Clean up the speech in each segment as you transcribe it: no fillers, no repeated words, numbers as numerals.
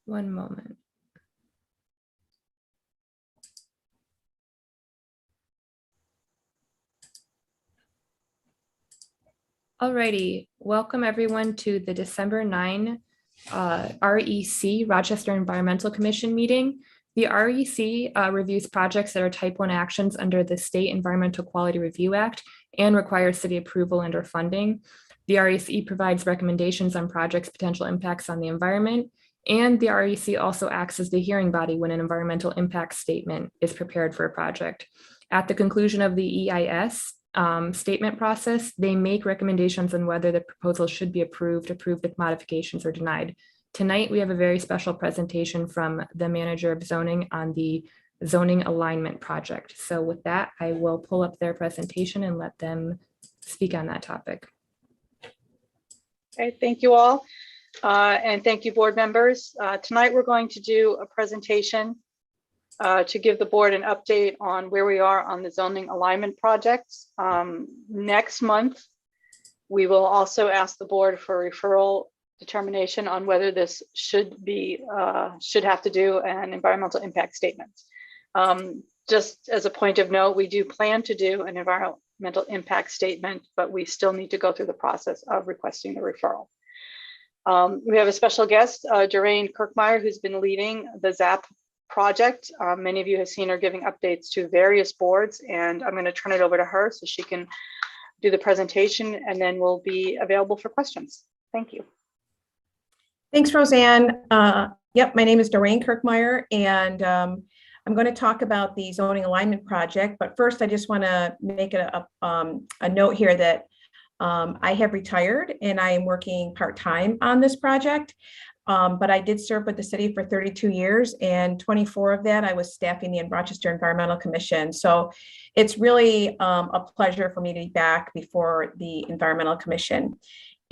One moment. Alrighty, welcome everyone to the December 9 REC, Rochester Environmental Commission meeting. The REC reviews projects that are type 1 actions under the State Environmental Quality Review Act and requires city approval and or funding. The REC provides recommendations on projects' potential impacts on the environment, and the REC also acts as the hearing body when an environmental impact statement is prepared for a project. At the conclusion of the EIS statement process, they make recommendations on whether the proposal should be approved with modifications, or denied. Tonight, we have a very special presentation from the manager of zoning on the zoning alignment project. So with that, I will pull up their presentation and let them speak on that topic. Okay, thank you all. And thank you, board members. Tonight, we're going to do a presentation to give the board an update on where we are on the zoning alignment projects. Next month, we will also ask the board for referral determination on whether this should have to do an environmental impact statement. Just as a point of note, we do plan to do an environmental impact statement, but we still need to go through the process of requesting the referral. We have a special guest, Doreen Kirkmeyer, who's been leading the ZAP project. Many of you have seen her giving updates to various boards, and I'm going to turn it over to her so she can do the presentation, and then we'll be available for questions. Thank you. Thanks, Roseanne. Yep, my name is Doreen Kirkmeyer, and I'm going to talk about the zoning alignment project. But first, I just want to make a note here that I have retired and I am working part-time on this project. But I did serve with the city for 32 years, and 24 of that I was staffing the Rochester Environmental Commission. So it's really a pleasure for me to be back before the Environmental Commission.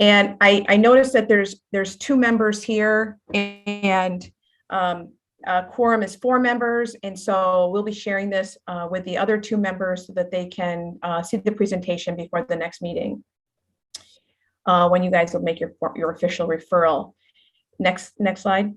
And I noticed that there's 2 members here, and quorum is 4 members. And so we'll be sharing this with the other 2 members so that they can see the presentation before the next meeting, when you guys will make your official referral. Next slide.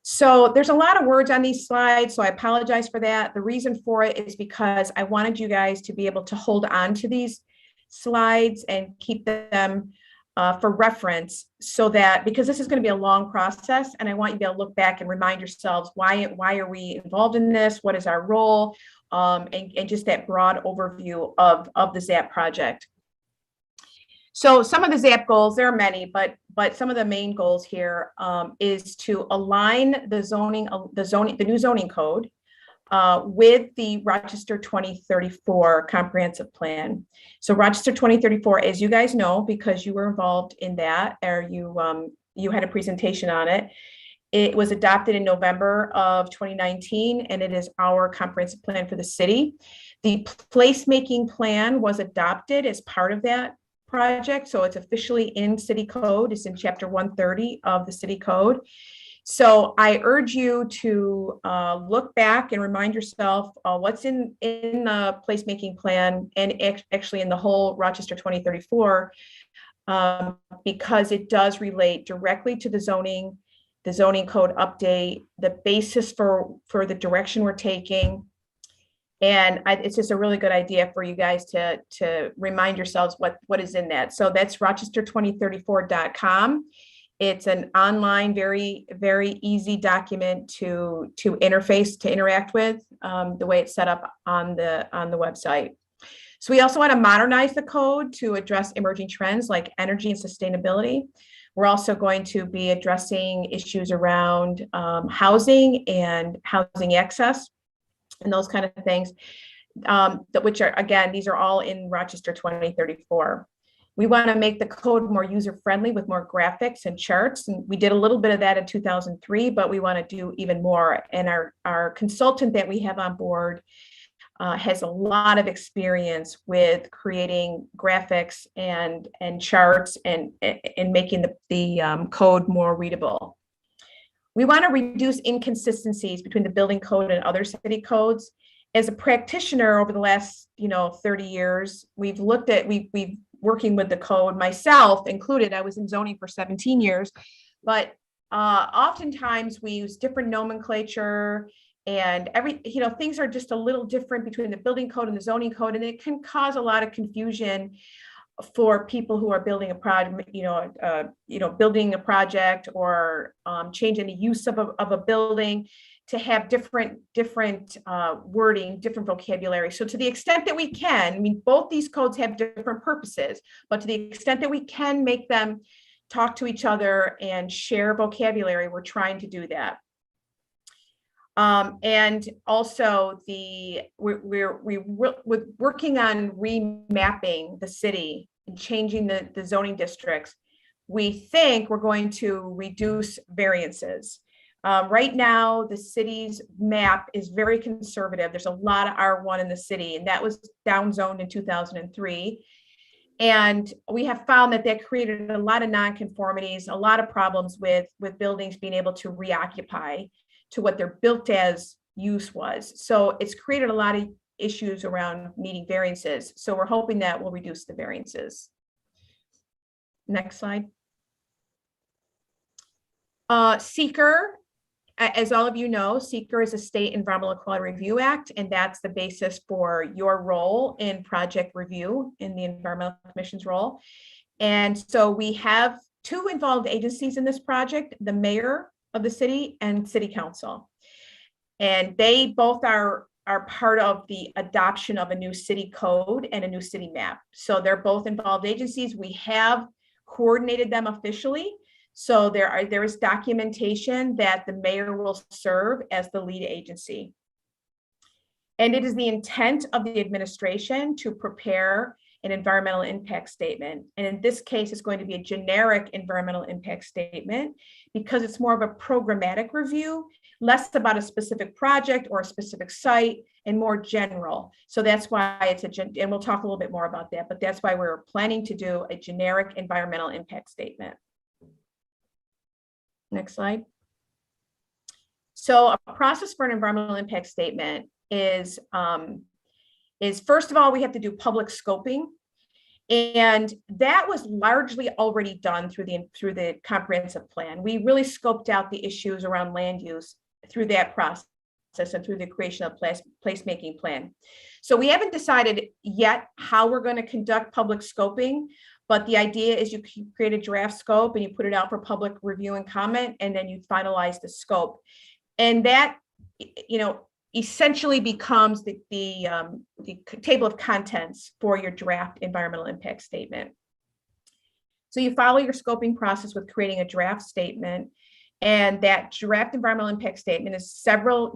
So there's a lot of words on these slides, so I apologize for that. The reason for it is because I wanted you guys to be able to hold on to these slides and keep them for reference, so that, because this is going to be a long process, and I want you to be able to look back and remind yourselves why are we involved in this, what is our role, and just that broad overview of the ZAP project. So some of the ZAP goals, there are many, but some of the main goals here is to align the new zoning code with the Rochester 2034 comprehensive plan. So Rochester 2034, as you guys know, because you were involved in that, or you had a presentation on it, it was adopted in November of 2019, and it is our comprehensive plan for the city. The placemaking plan was adopted as part of that project, so it's officially in city code. It's in chapter 130 of the city code. So I urge you to look back and remind yourself what's in the placemaking plan, and actually in the whole Rochester 2034, because it does relate directly to the zoning code update, the basis for the direction we're taking. And it's just a really good idea for you guys to remind yourselves what is in that. So that's rochester2034.com. It's an online, very, very easy document to interact with, the way it's set up on the website. So we also want to modernize the code to address emerging trends like energy and sustainability. We're also going to be addressing issues around housing and housing access and those kind of things, which are, again, these are all in Rochester 2034. We want to make the code more user-friendly with more graphics and charts. And we did a little bit of that in 2003, but we want to do even more. And our consultant that we have on board has a lot of experience with creating graphics and charts and making the code more readable. We want to reduce inconsistencies between the building code and other city codes. As a practitioner over the last 30 years, we've working with the code, myself included. I was in zoning for 17 years, but oftentimes we use different nomenclature, and things are just a little different between the building code and the zoning code, and it can cause a lot of confusion for people who are building a project, building a project or changing the use of a building, to have different wording, different vocabulary. So to the extent that we can, I mean, both these codes have different purposes, but to the extent that we can make them talk to each other and share vocabulary, we're trying to do that. And also we're working on remapping the city and changing the zoning districts. We think we're going to reduce variances. Right now, the city's map is very conservative. There's a lot of R1 in the city, and that was downzoned in 2003. And we have found that created a lot of nonconformities, a lot of problems with buildings being able to reoccupy to what their built as use was. So it's created a lot of issues around needing variances. So we're hoping that will reduce the variances. Next slide. Seeker, as all of you know, Seeker is a state environmental quality review act, and that's the basis for your role in project review, in the Environmental Commission's role. And so we have two involved agencies in this project, the mayor of the city and city council. And they both are part of the adoption of a new city code and a new city map. So they're both involved agencies. We have coordinated them officially. So there is documentation that the mayor will serve as the lead agency. And it is the intent of the administration to prepare an environmental impact statement. And in this case, it's going to be a generic environmental impact statement because it's more of a programmatic review, less about a specific project or a specific site and more general. So that's why and we'll talk a little bit more about that, but that's why we're planning to do a generic environmental impact statement. Next slide. So a process for an environmental impact statement is first of all, we have to do public scoping. And that was largely already done through the comprehensive plan. We really scoped out the issues around land use through that process and through the creation of placemaking plan. So we haven't decided yet how we're going to conduct public scoping, but the idea is you create a draft scope and you put it out for public review and comment, and then you finalize the scope. And that, essentially becomes the table of contents for your draft environmental impact statement. So you follow your scoping process with creating a draft statement, and that draft environmental impact statement is several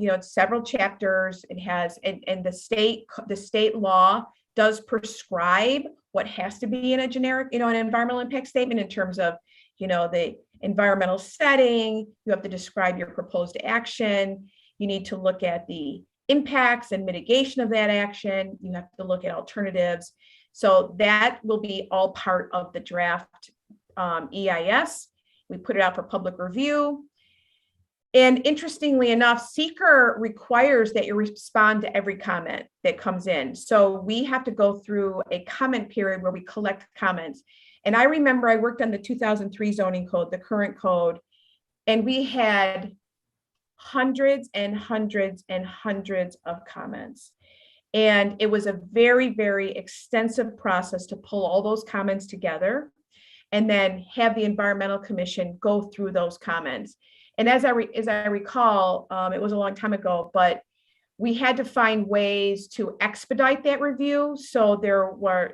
chapters. It has, and the state law does prescribe what has to be in a generic, an environmental impact statement in terms of, the environmental setting. You have to describe your proposed action. You need to look at the impacts and mitigation of that action. You have to look at alternatives. So that will be all part of the draft EIS. We put it out for public review. And interestingly enough, Seeker requires that you respond to every comment that comes in. So we have to go through a comment period where we collect comments. And I remember I worked on the 2003 zoning code, the current code, and we had hundreds and hundreds and hundreds of comments. And it was a very, very extensive process to pull all those comments together and then have the Environmental Commission go through those comments. And as I recall, it was a long time ago, but we had to find ways to expedite that review. So there were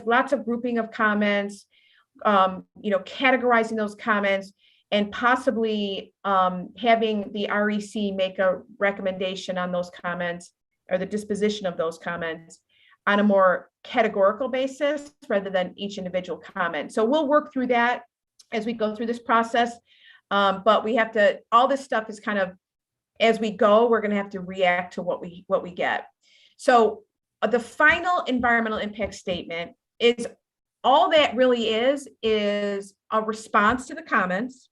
lots of grouping of comments, categorizing those comments, and possibly having the REC make a recommendation on those comments or the disposition of those comments on a more categorical basis rather than each individual comment. So we'll work through that as we go through this process. But we have to, all this stuff is kind of, as we go, we're going to have to react to what we get. So the final environmental impact statement is all that really is a response to the comments.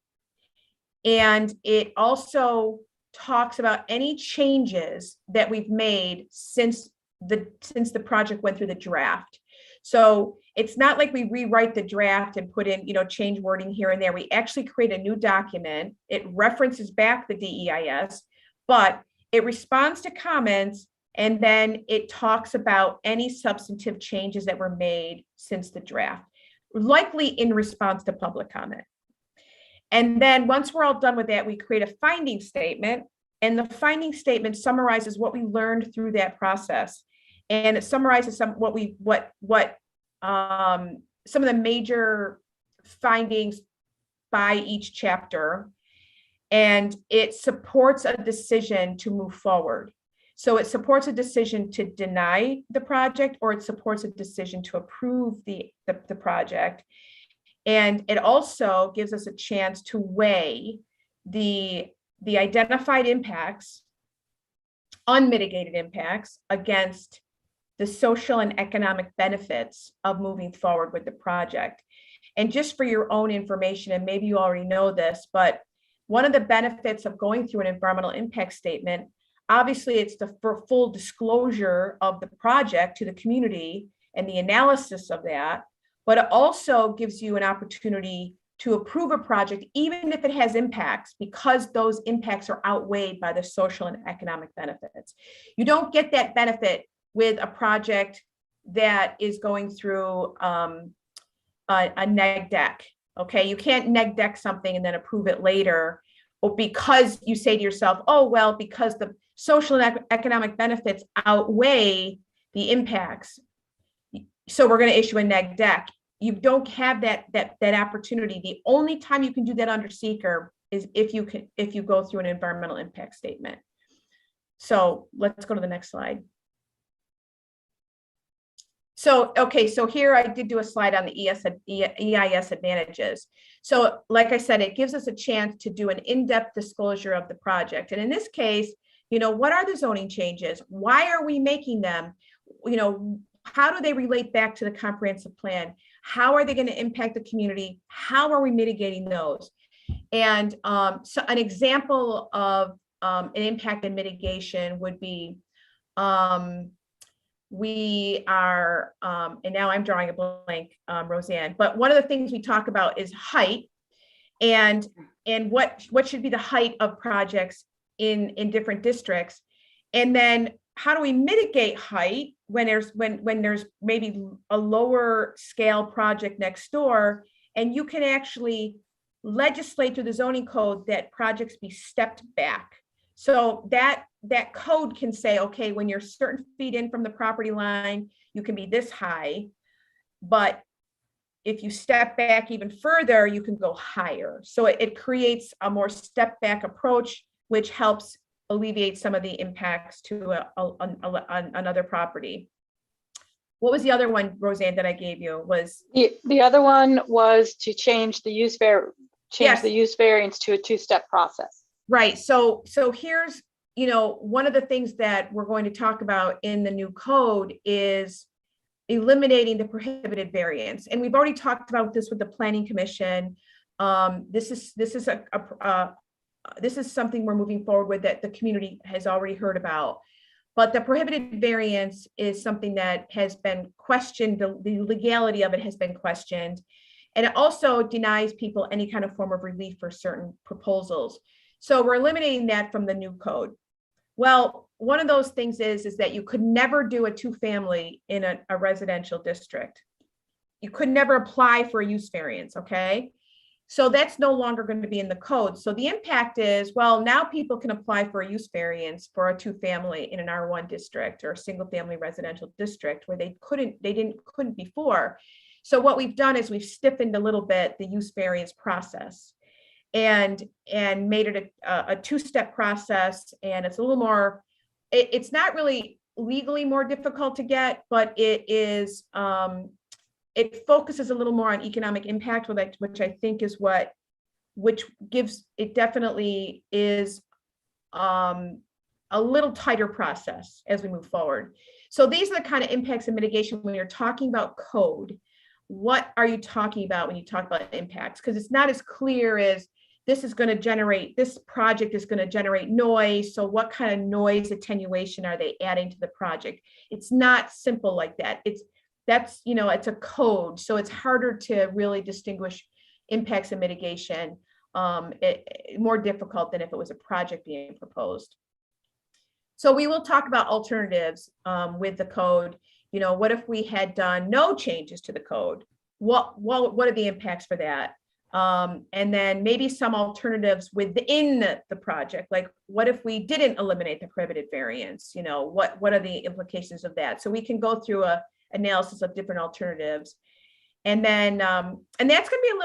And it also talks about any changes that we've made since the project went through the draft. So it's not like we rewrite the draft and put in, change wording here and there. We actually create a new document. It references back the DEIS, but it responds to comments, and then it talks about any substantive changes that were made since the draft, likely in response to public comment. And then once we're all done with that, we create a finding statement, and the finding statement summarizes what we learned through that process. And it summarizes some of the major findings by each chapter, and it supports a decision to move forward. So it supports a decision to deny the project, or it supports a decision to approve the project. And it also gives us a chance to weigh the identified impacts, unmitigated impacts, against the social and economic benefits of moving forward with the project. And just for your own information, and maybe you already know this, but one of the benefits of going through an environmental impact statement, obviously it's the full disclosure of the project to the community and the analysis of that, but it also gives you an opportunity to approve a project, even if it has impacts, because those impacts are outweighed by the social and economic benefits. You don't get that benefit with a project that is going through a neg deck. Okay, you can't neg deck something and then approve it later, or because you say to yourself, oh, well, because the social and economic benefits outweigh the impacts, so we're going to issue a neg deck. You don't have that opportunity. The only time you can do that under seeker is if you go through an environmental impact statement. So let's go to the next slide. So, okay, so here I did do a slide on the EIS Advantages. So like I said, it gives us a chance to do an in-depth disclosure of the project. And in this case, what are the zoning changes? Why are we making them? How do they relate back to the comprehensive plan? How are they going to impact the community? How are we mitigating those? And so an example of an impact and mitigation would be, we are, and now I'm drawing a blank, Roseanne, but one of the things we talk about is height, and what should be the height of projects in different districts. And then how do we mitigate height when there's maybe a lower scale project next door, and you can actually legislate through the zoning code that projects be stepped back. So that code can say, okay, when you're certain feet in from the property line, you can be this high, but if you step back even further, you can go higher. So it creates a more step back approach, which helps alleviate some of the impacts to another property. What was the other one, Roseanne, that I gave you? Was the other one was to change the use Yes. the use variance to a two-step process. Right. So here's, one of the things that we're going to talk about in the new code is eliminating the prohibited variance. And we've already talked about this with the Planning Commission. This is something we're moving forward with that the community has already heard about. But the prohibited variance is something that has been questioned. The legality of it has been questioned. And it also denies people any kind of form of relief for certain proposals. So we're eliminating that from the new code. Well, one of those things is that you could never do a two-family in a residential district. You could never apply for a use variance, okay? So that's no longer going to be in the code. So the impact is, well, now people can apply for a use variance for a two-family in an R1 district or a single-family residential district where they couldn't before. So what we've done is we've stiffened a little bit the use variance process and made it a two-step process. And it's a little more, it's not really legally more difficult to get, but it is, it focuses a little more on economic impact, which I think is which gives, it definitely is a little tighter process as we move forward. So these are the kind of impacts and mitigation when you're talking about code. What are you talking about when you talk about impacts? Because it's not as clear as this project is going to generate noise. So what kind of noise attenuation are they adding to the project? It's not simple like that. that's, it's a code, so it's harder to really distinguish impacts and mitigation. More difficult than if it was a project being proposed. So we will talk about alternatives with the code. What if we had done no changes to the code? What are the impacts for that? And then maybe some alternatives within the project, like what if we didn't eliminate the prohibited variance? What are the implications of that? So we can go through a analysis of different alternatives. And then, and that's going to be a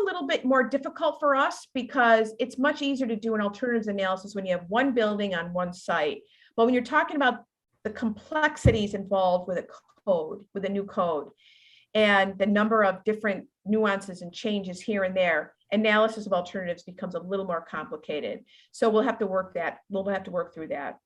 little bit more difficult for us, because it's much easier to do an alternatives analysis when you have one building on one site. But when you're talking about the complexities involved with a new code, and the number of different nuances and changes here and there, analysis of alternatives becomes a little more complicated. So we'll have to work through that.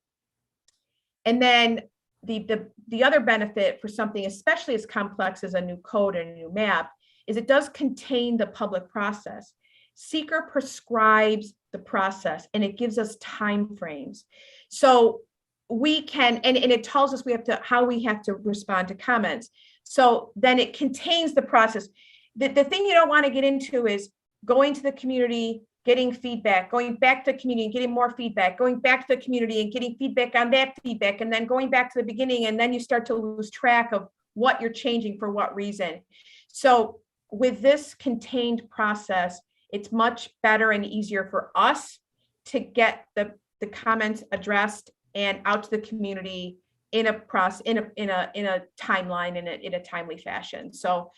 And then the other benefit for something especially as complex as a new code and a new map is it does contain the public process. Seeker prescribes the process and it gives us timeframes. So we can, and it tells us how we have to respond to comments. So then it contains the process. The thing you don't want to get into is going to the community, getting feedback, going back to the community and getting more feedback, going back to the community and getting feedback on that feedback, and then going back to the beginning, and then you start to lose track of what you're changing for what reason. So with this contained process, it's much better and easier for us to get the comments addressed and out to the community in a timeline, in a timely fashion. So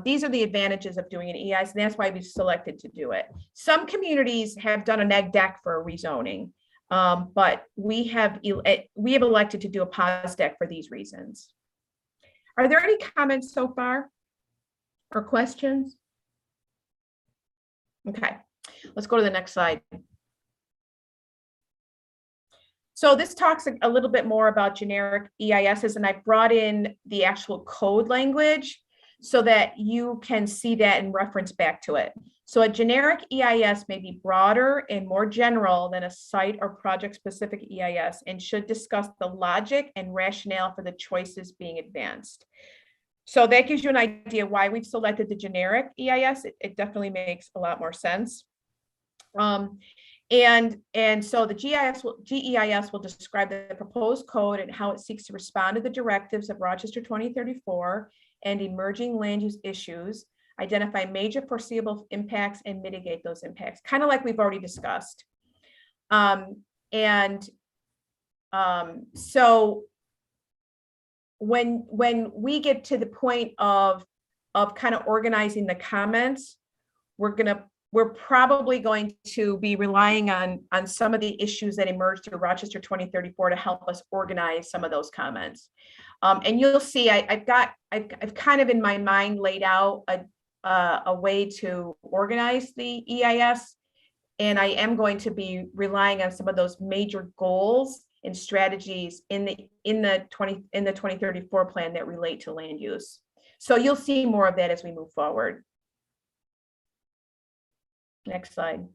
these are the advantages of doing an EIS, and that's why we selected to do it. Some communities have done a neg deck for a rezoning, but we have elected to do a pause deck for these reasons. Are there any comments so far or questions? Okay, let's go to the next slide. So this talks a little bit more about generic EISs, and I brought in the actual code language so that you can see that and reference back to it. So a generic EIS may be broader and more general than a site or project specific EIS and should discuss the logic and rationale for the choices being advanced. So that gives you an idea why we've selected the generic EIS. It definitely makes a lot more sense. And so the GEIS will describe the proposed code and how it seeks to respond to the directives of Rochester 2034 and emerging land use issues, identify major foreseeable impacts and mitigate those impacts, kind of like we've already discussed. So when we get to the point of kind of organizing the comments, we're probably going to be relying on some of the issues that emerged through Rochester 2034 to help us organize some of those comments. And you'll see, I've kind of in my mind laid out a way to organize the EIS, and I am going to be relying on some of those major goals and strategies in the 2034 plan that relate to land use. So you'll see more of that as we move forward. Next slide.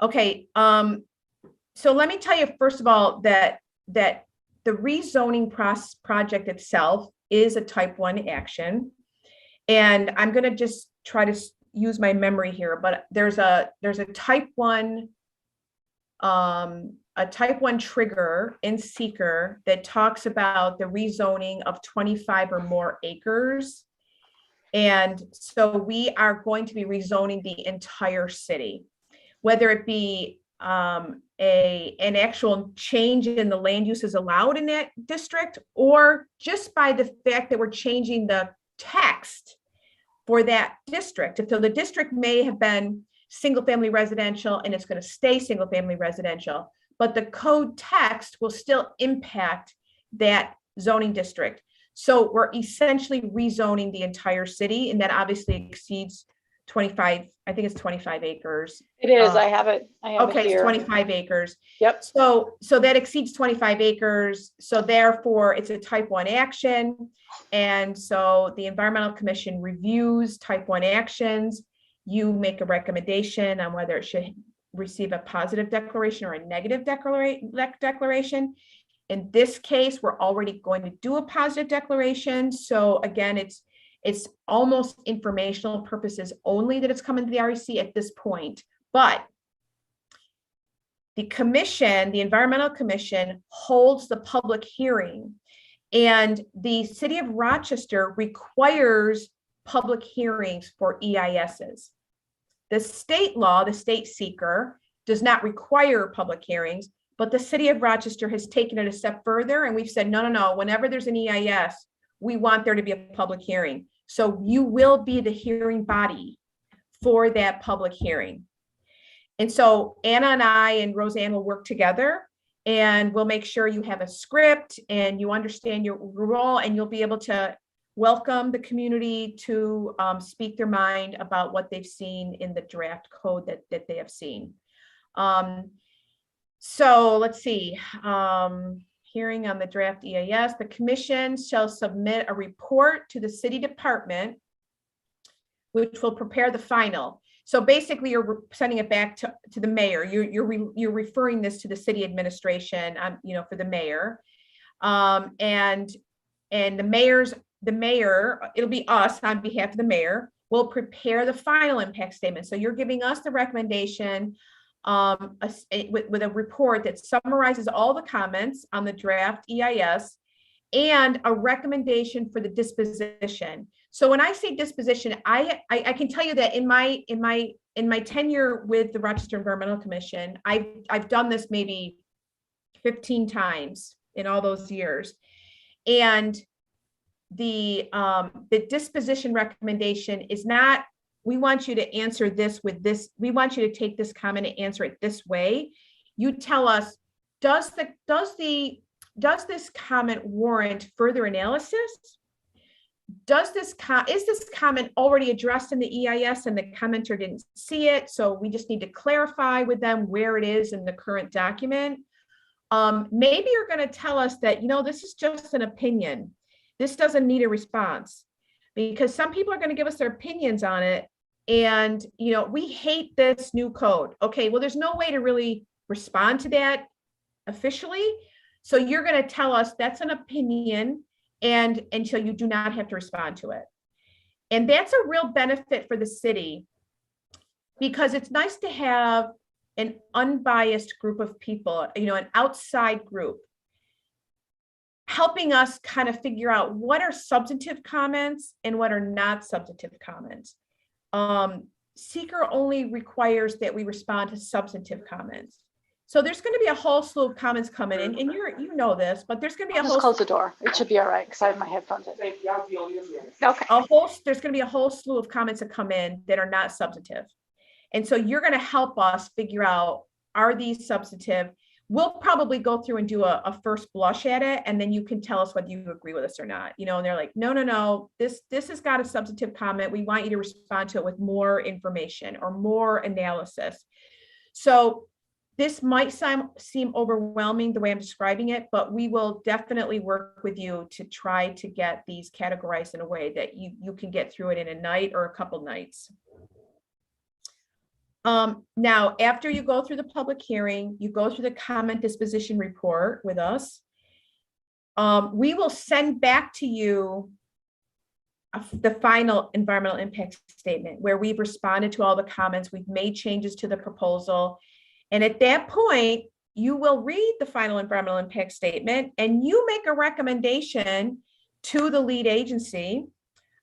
Okay, so let me tell you first of all that the rezoning project itself is a type 1 action, and I'm going to just try to use my memory here, but there's a type 1 trigger in seeker that talks about the rezoning of 25 or more acres. And so we are going to be rezoning the entire city, whether it be an actual change in the land uses allowed in that district, or just by the fact that we're changing the text for that district. So the district may have been single family residential and it's going to stay single family residential, but the code text will still impact that zoning district. So we're essentially rezoning the entire city, and that obviously exceeds 25, I think it's 25 acres. It is, I have it Okay, here. it's 25 acres. Yep. So that exceeds 25 acres. So therefore it's a type 1 action. And so the Environmental Commission reviews type 1 actions. You make a recommendation on whether it should receive a positive declaration or a negative declaration. In this case, we're already going to do a positive declaration. So again, it's almost informational purposes only that it's coming to the REC at this point. But the commission, the Environmental Commission, holds the public hearing, and the city of Rochester requires public hearings for EISs. The state law, the state seeker, does not require public hearings, but the city of Rochester has taken it a step further, and we've said, no, whenever there's an EIS, we want there to be a public hearing. So you will be the hearing body for that public hearing. And so Anna and I and Roseanne will work together, and we'll make sure you have a script and you understand your role, and you'll be able to welcome the community to speak their mind about what they've seen in the draft code that they have seen. So let's see, hearing on the draft EIS, the commission shall submit a report to the city department, which will prepare the final. So basically you're sending it back to the mayor. You're referring this to the city administration, for the mayor. And the mayor, it'll be us on behalf of the mayor, will prepare the final impact statement. So you're giving us the recommendation with a report that summarizes all the comments on the draft EIS and a recommendation for the disposition. So when I say disposition, I can tell you that in my tenure with the Rochester Environmental Commission, I've done this maybe 15 times in all those years. And the disposition recommendation is not, we want you to answer this with this. We want you to take this comment and answer it this way. You tell us, does this comment warrant further analysis? Is this comment already addressed in the EIS and the commenter didn't see it? So we just need to clarify with them where it is in the current document. Maybe you're going to tell us that, this is just an opinion. This doesn't need a response, because some people are going to give us their opinions on it. And, we hate this new code. Okay, well, there's no way to really respond to that officially. So you're going to tell us that's an opinion, and until you do not have to respond to it. And that's a real benefit for the city, because it's nice to have an unbiased group of people, an outside group, helping us kind of figure out what are substantive comments and what are not substantive comments. Seeker only requires that we respond to substantive comments. So there's going to be a whole slew of comments coming in, and you know this, but there's going to be Just close the door. It should be all right because I have my headphones in. Okay. There's going to be a whole slew of comments that come in that are not substantive. And so you're going to help us figure out, are these substantive? We'll probably go through and do a first blush at it, and then you can tell us whether you agree with us or not. And they're like, no, this has got a substantive comment. We want you to respond to it with more information or more analysis. So this might seem overwhelming the way I'm describing it, but we will definitely work with you to try to get these categorized in a way that you can get through it in a night or a couple nights. Now, after you go through the public hearing, you go through the comment disposition report with us. We will send back to you the final environmental impact statement where we've responded to all the comments, we've made changes to the proposal. And at that point, you will read the final environmental impact statement and you make a recommendation to the lead agency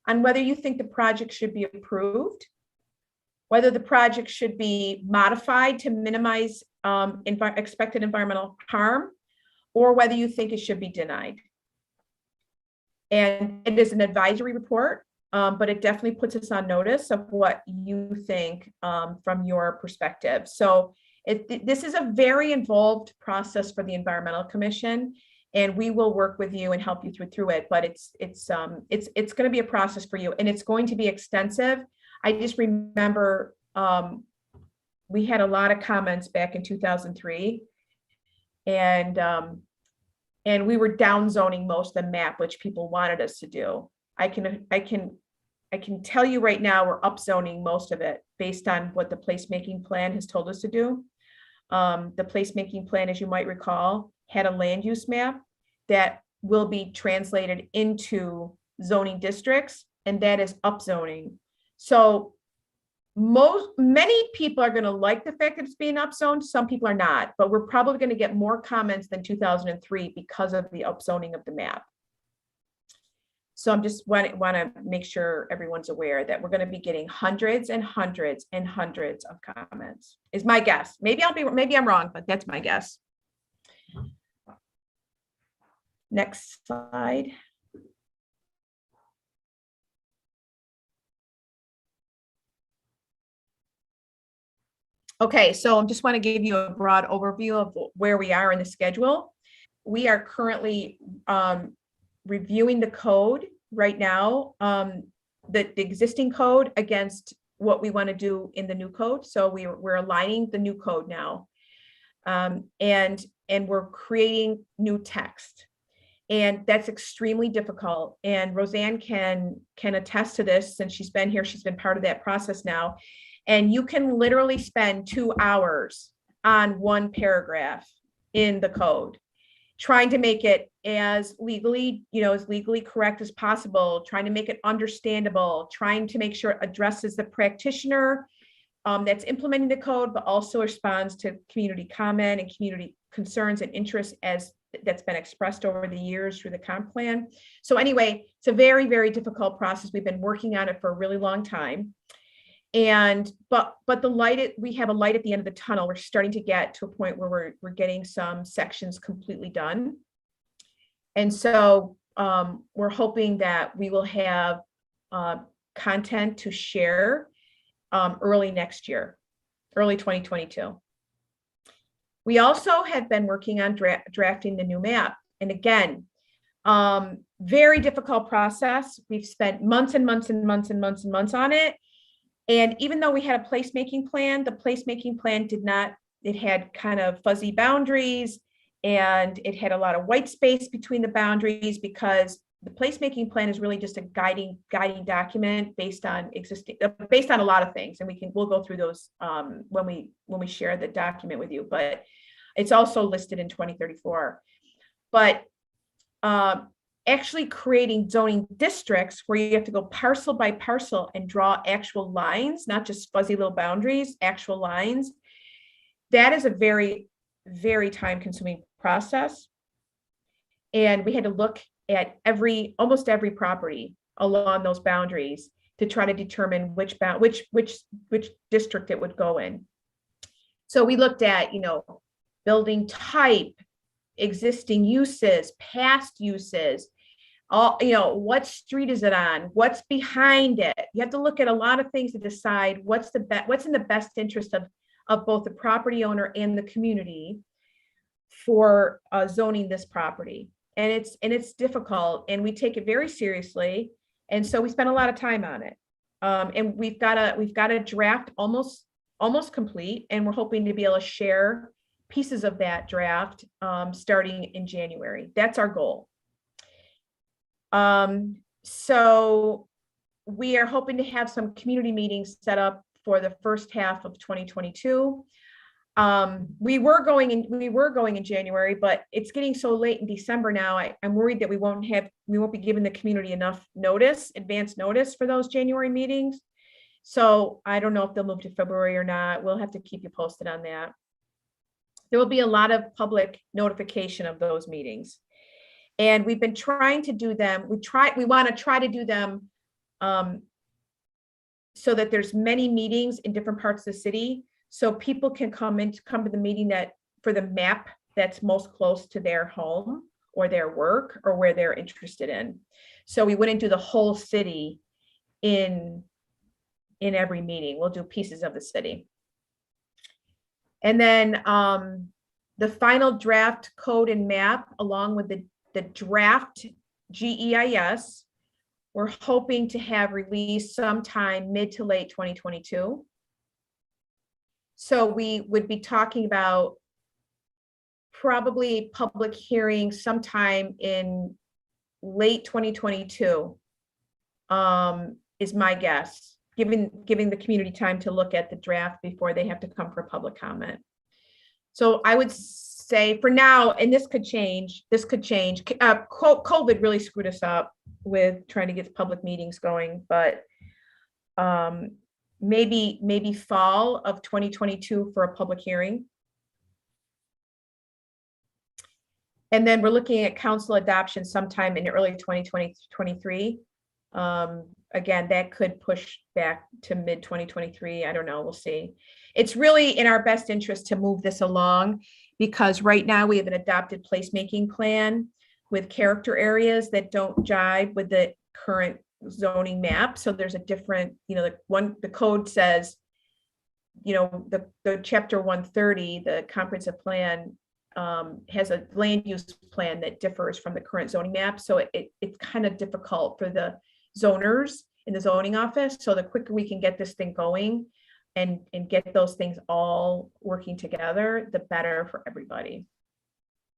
on whether you think the project should be approved, whether the project should be modified to minimize expected environmental harm, or whether you think it should be denied. And it is an advisory report, but it definitely puts us on notice of what you think from your perspective. So this is a very involved process for the Environmental Commission, and we will work with you and help you through it. But it's going to be a process for you, and it's going to be extensive. I just remember we had a lot of comments back in 2003, and we were down zoning most of the map, which people wanted us to do. I can tell you right now we're up zoning most of it based on what the placemaking plan has told us to do. The placemaking plan, as you might recall, had a land use map that will be translated into zoning districts, and that is upzoning. So many people are going to like the fact that it's being upzoned. Some people are not, but we're probably going to get more comments than 2003 because of the upzoning of the map. So I'm just want to make sure everyone's aware that we're going to be getting hundreds and hundreds and hundreds of comments, is my guess. Maybe I'm wrong, but that's my guess. Next slide. Okay, so I just want to give you a broad overview of where we are in the schedule. We are currently reviewing the code right now, the existing code against what we want to do in the new code. So we're aligning the new code now, and we're creating new text, and that's extremely difficult. And Roseanne can attest to this since she's been here. She's been part of that process now. And you can literally spend 2 hours on one paragraph in the code, trying to make it as legally correct as possible, trying to make it understandable, trying to make sure it addresses the practitioner that's implementing the code, but also responds to community comment and community concerns and interests as that's been expressed over the years through the comp plan. So anyway, it's a very, very difficult process. We've been working on it for a really long time. And but the light, we have a light at the end of the tunnel. We're starting to get to a point where we're getting some sections completely done. And so we're hoping that we will have content to share early next year, early 2022. We also have been working on drafting the new map. And again, very difficult process. We've spent months and months and months and months and months on it. And even though we had a placemaking plan, the placemaking plan it had kind of fuzzy boundaries, and it had a lot of white space between the boundaries, because the placemaking plan is really just a guiding document based on a lot of things. And we'll go through those when we share the document with you, but it's also listed in 2034. But actually creating zoning districts where you have to go parcel by parcel and draw actual lines, not just fuzzy little boundaries, actual lines. That is a very, very time consuming process. And we had to look at almost every property along those boundaries to try to determine which district it would go in. So we looked at, building type, existing uses, past uses, what street is it on, what's behind it. You have to look at a lot of things to decide what's in the best interest of both the property owner and the community for zoning this property. And it's difficult, and we take it very seriously. And so we spend a lot of time on it. And we've got a draft almost complete, and we're hoping to be able to share pieces of that draft starting in January. That's our goal. So we are hoping to have some community meetings set up for the first half of 2022. We were going in January, but it's getting so late in December now. I'm worried that we won't be giving the community enough advance notice for those January meetings. So I don't know if they'll move to February or not. We'll have to keep you posted on that. There will be a lot of public notification of those meetings. And we've been trying to do them. We want to try to do them so that there's many meetings in different parts of the city, so people can come to the meeting for the map that's most close to their home or their work or where they're interested in. So we wouldn't do the whole city in every meeting. We'll do pieces of the city. And then the final draft code and map, along with the draft GEIS, we're hoping to have released sometime mid to late 2022. So we would be talking about probably public hearing sometime in late 2022, is my guess, giving the community time to look at the draft before they have to come for public comment. So I would say for now, and this could change, COVID really screwed us up with trying to get public meetings going, but maybe fall of 2022 for a public hearing. And then we're looking at council adoption sometime in early 2023. Again, that could push back to mid 2023. I don't know, we'll see. It's really in our best interest to move this along because right now we have an adopted placemaking plan with character areas that don't jive with the current zoning map. So there's a different, the code says, the chapter 130, the comprehensive plan has a land use plan that differs from the current zoning map. So it's kind of difficult for the zoners in the zoning office. So the quicker we can get this thing going and get those things all working together, the better for everybody.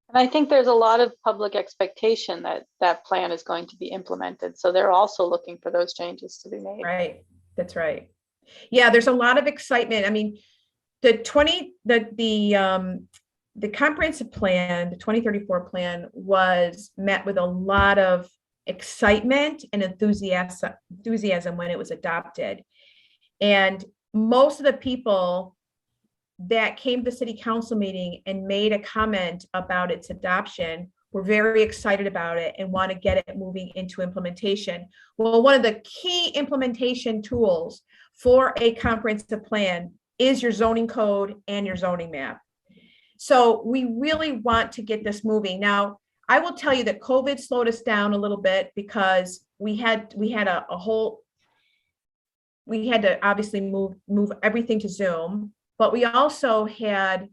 And I think there's a lot of public expectation that that plan is going to be implemented. So they're also looking for those changes to be made. Right. That's right. Yeah, there's a lot of excitement. I mean, the comprehensive plan, the 2034 plan was met with a lot of excitement and enthusiasm when it was adopted. And most of the people that came to the city council meeting and made a comment about its adoption were very excited about it and want to get it moving into implementation. Well, one of the key implementation tools for a comprehensive plan is your zoning code and your zoning map. So we really want to get this moving. Now, I will tell you that COVID slowed us down a little bit because we had to obviously move everything to Zoom, but we also had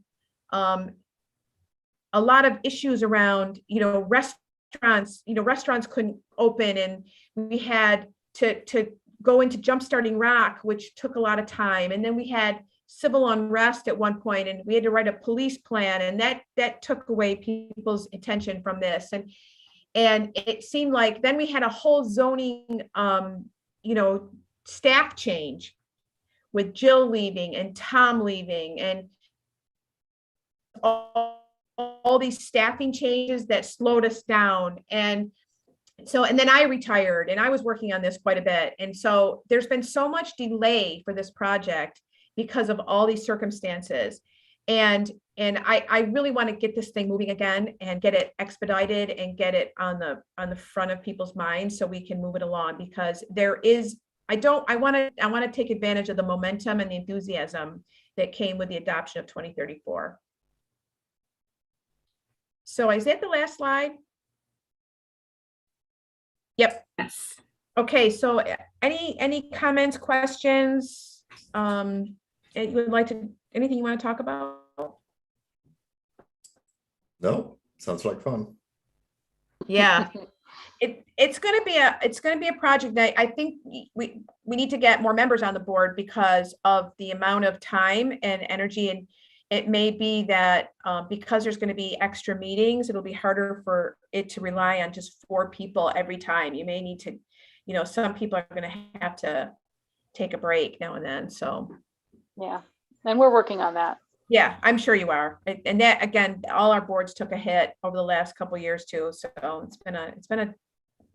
a lot of issues around, restaurants. Restaurants couldn't open, and we had to go into jumpstarting rock, which took a lot of time, and then we had civil unrest at one point, and we had to write a police plan, and that took away people's attention from this, and it seemed like then we had a whole zoning staff change with Jill leaving and Tom leaving, and all these staffing changes that slowed us down. And then I retired, and I was working on this quite a bit, and so there's been so much delay for this project because of all these circumstances. And I really want to get this thing moving again and get it expedited and get it on the front of people's minds so we can move it along, because I want to take advantage of the momentum and the enthusiasm that came with the adoption of 2034. So is that the last slide? Yep. Yes. Okay, so any comments, questions? Anything you want to talk about? No, sounds like fun. Yeah, it's going to be a project that I think we need to get more members on the board because of the amount of time and energy. And it may be that because there's going to be extra meetings, it'll be harder for it to rely on just 4 people every time. You may need to, some people are going to have to take a break now and then. So. Yeah, and we're working on that. Yeah, I'm sure you are. And that, again, all our boards took a hit over the last couple of years too. So it's been a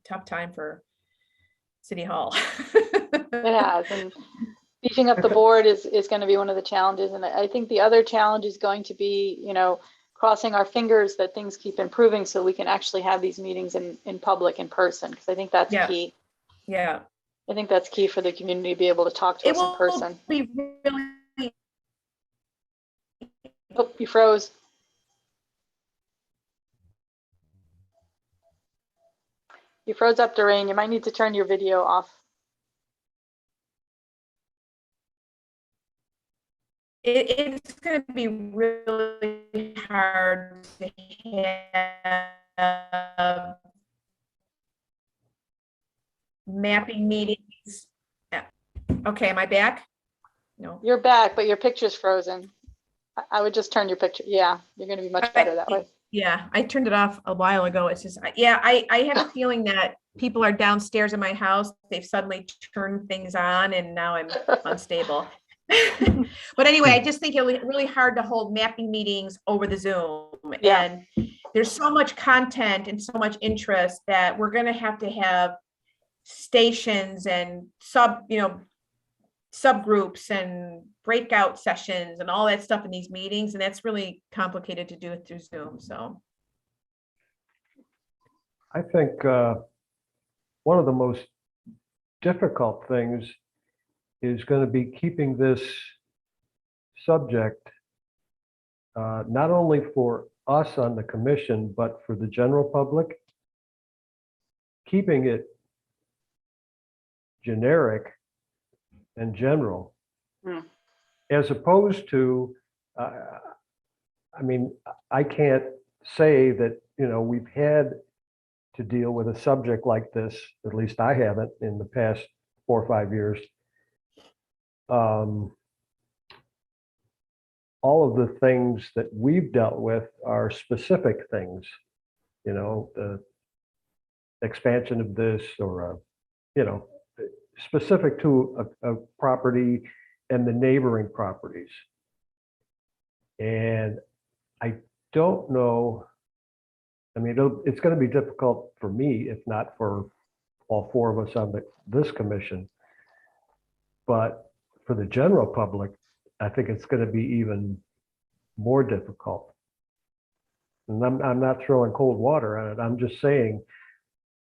tough time for City Hall. It has, and beefing up the board is going to be one of the challenges. And I think the other challenge is going to be, crossing our fingers that things keep improving so we can actually have these meetings in public, in person, because I think that's key. Yeah. I think that's key for the community to be able to talk to us in person. Be really. Oh, you froze. You froze up, Doreen. You might need to turn your video off. It's going to be really hard to have mapping meetings. Okay, am I back? No. You're back, but your picture's frozen. I would just turn your picture. Yeah, you're going to be much better that way. Yeah, I turned it off a while ago. It's just, I have a feeling that people are downstairs in my house. They've suddenly turned things on and now I'm unstable. But anyway, I just think it's really hard to hold mapping meetings over the Zoom. Yeah. And there's so much content and so much interest that we're going to have stations and subgroups and breakout sessions and all that stuff in these meetings. And that's really complicated to do it through Zoom. So I think one of the most difficult things is going to be keeping this subject not only for us on the commission, but for the general public, keeping it generic and general, as opposed to, I mean, I can't say that, we've had to deal with a subject like this, at least I haven't in the past 4 or 5 years. All of the things that we've dealt with are specific things, the expansion of this or, specific to a property and the neighboring properties. And I don't know, I mean, it's going to be difficult for me, if not for all 4 of us on this commission. But for the general public, I think it's going to be even more difficult. And I'm not throwing cold water on it. I'm just saying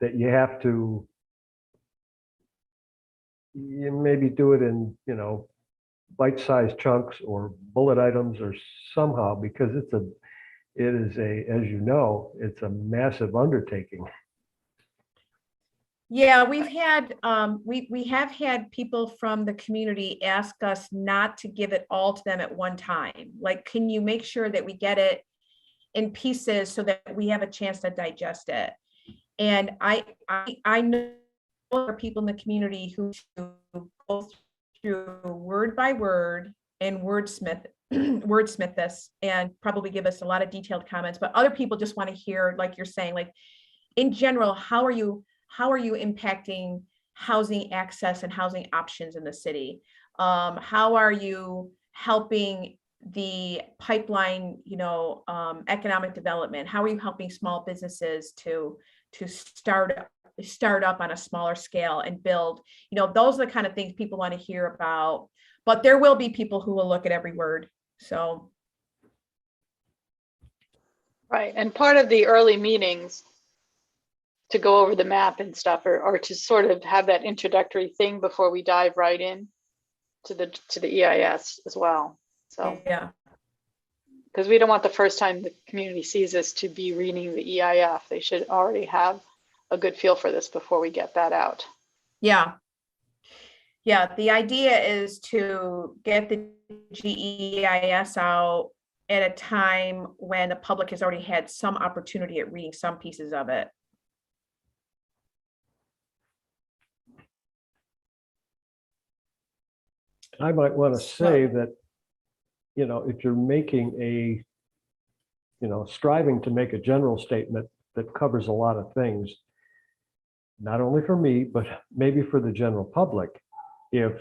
that you have to maybe do it in, bite-sized chunks or bullet items or somehow, because it is as you know, it's a massive undertaking. yeah, we have had people from the community ask us not to give it all to them at one time. Like, can you make sure that we get it in pieces so that we have a chance to digest it? And I know there are people in the community who go through word by word and wordsmith this and probably give us a lot of detailed comments, but other people just want to hear, like you're saying, like in general, how are you impacting housing access and housing options in the city? How are you helping the pipeline, economic development? How are you helping small businesses to start up on a smaller scale and build? Those are the kind of things people want to hear about. But there will be people who will look at every word. So. Right. And part of the early meetings to go over the map and stuff, or to sort of have that introductory thing before we dive right in to the EIS as well. So yeah, because we don't want the first time the community sees this to be reading the EIF. They should already have a good feel for this before we get that out. Yeah. The idea is to get the GEIS out at a time when the public has already had some opportunity at reading some pieces of it. I might want to say that, if you're making striving to make a general statement that covers a lot of things, not only for me, but maybe for the general public, if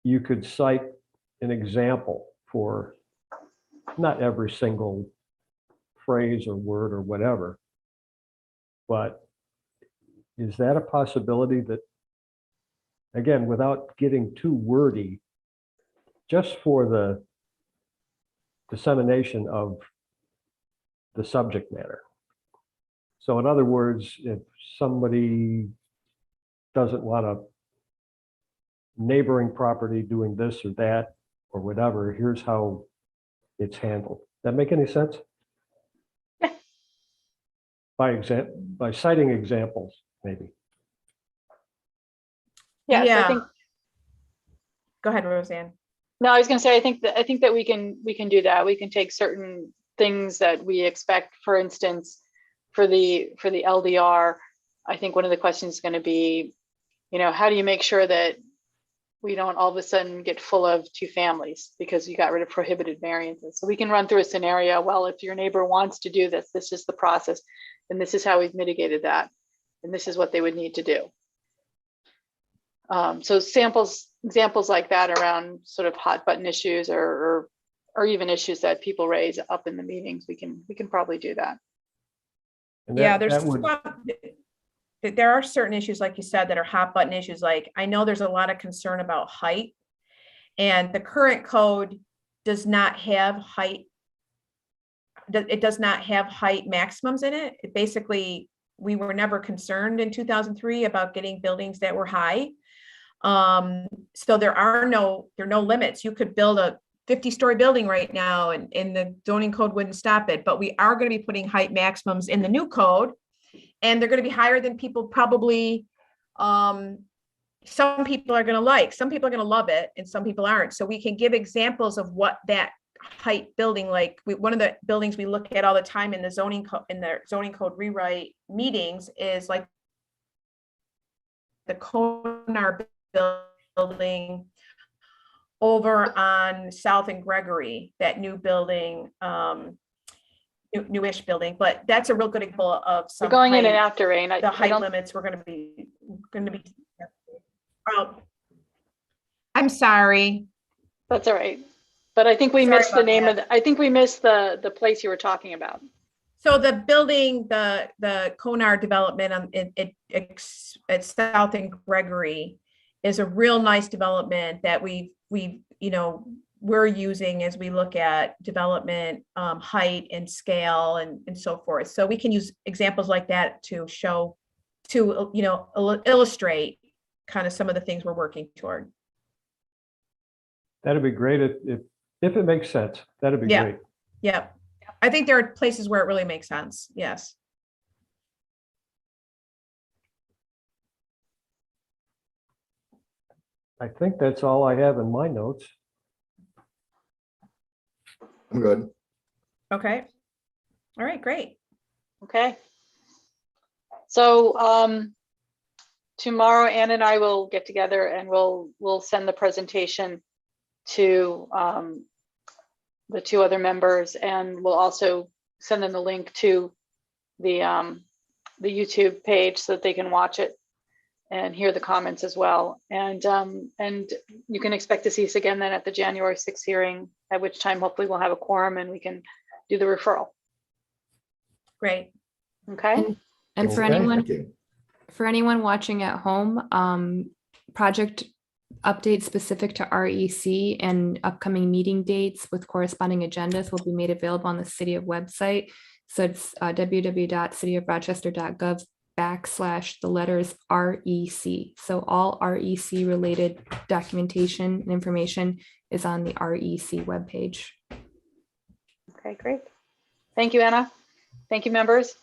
you could cite an example for not every single phrase or word or whatever, but is that a possibility that, again, without getting too wordy, just for the dissemination of the subject matter? So in other words, if somebody doesn't want a neighboring property doing this or that or whatever, here's how it's handled. That make any sense? By citing examples, maybe. Yes, Yeah. I think. Go ahead, Roseanne. No, I was going to say, I think that we can do that. We can take certain things that we expect. For instance, for the LDR, I think one of the questions is going to be, how do you make sure that we don't all of a sudden get full of 2 families because you got rid of prohibited variances? So we can run through a scenario. Well, if your neighbor wants to do this, this is the process, and this is how we've mitigated that, and this is what they would need to do. So examples like that around sort of hot button issues or or even issues that people raise up in the meetings, we can probably do that. And Yeah, that- there's that would- there are certain issues, like you said, that are hot button issues. Like, I know there's a lot of concern about height, and the current code does not have height. It does not have height maximums in it. It basically, we were never concerned in 2003 about getting buildings that were high. So there are no limits. You could build a 50-story building right now, and the zoning code wouldn't stop it. But we are going to be putting height maximums in the new code, and they're going to be higher than people probably, some people are going to like. Some people are going to love it, and some people aren't. So we can give examples of what that height building, like one of the buildings we look at all the time in the zoning code rewrite meetings, is like the Konar building over on South and Gregory, that new building, newish building. But that's a real good example of We're some going in and height, out, Doreen. the height limits we're going to be. Oh, I'm sorry. That's all right. But I think we Sorry missed the about name that. of, I think we missed the place you were talking about. So the building, the Konar development at South and Gregory is a real nice development that we're using as we look at development, height and scale and so forth. So we can use examples like that to show, to illustrate kind of some of the things we're working toward. That'd be great if it makes sense. That'd be Yeah. great. Yeah. I think there are places where it really makes sense. Yes. I think that's all I have in my notes. I'm good. Okay. All right, great. Okay. So tomorrow, Ann and I will get together and we'll send the presentation to the two other members, and we'll also send them the link to the YouTube page so that they can watch it and hear the comments as well. And you can expect to see us again then at the January 6th hearing, at which time hopefully we'll have a quorum and we can do the referral. Great. Okay. And for Okay, anyone, thank you. for anyone watching at home, project updates specific to REC and upcoming meeting dates with corresponding agendas will be made available on the City of website. So it's www.cityofrochester.gov/ the letters REC. So all REC related documentation and information is on the REC webpage. Okay, great. Thank you, Anna. Thank you, members.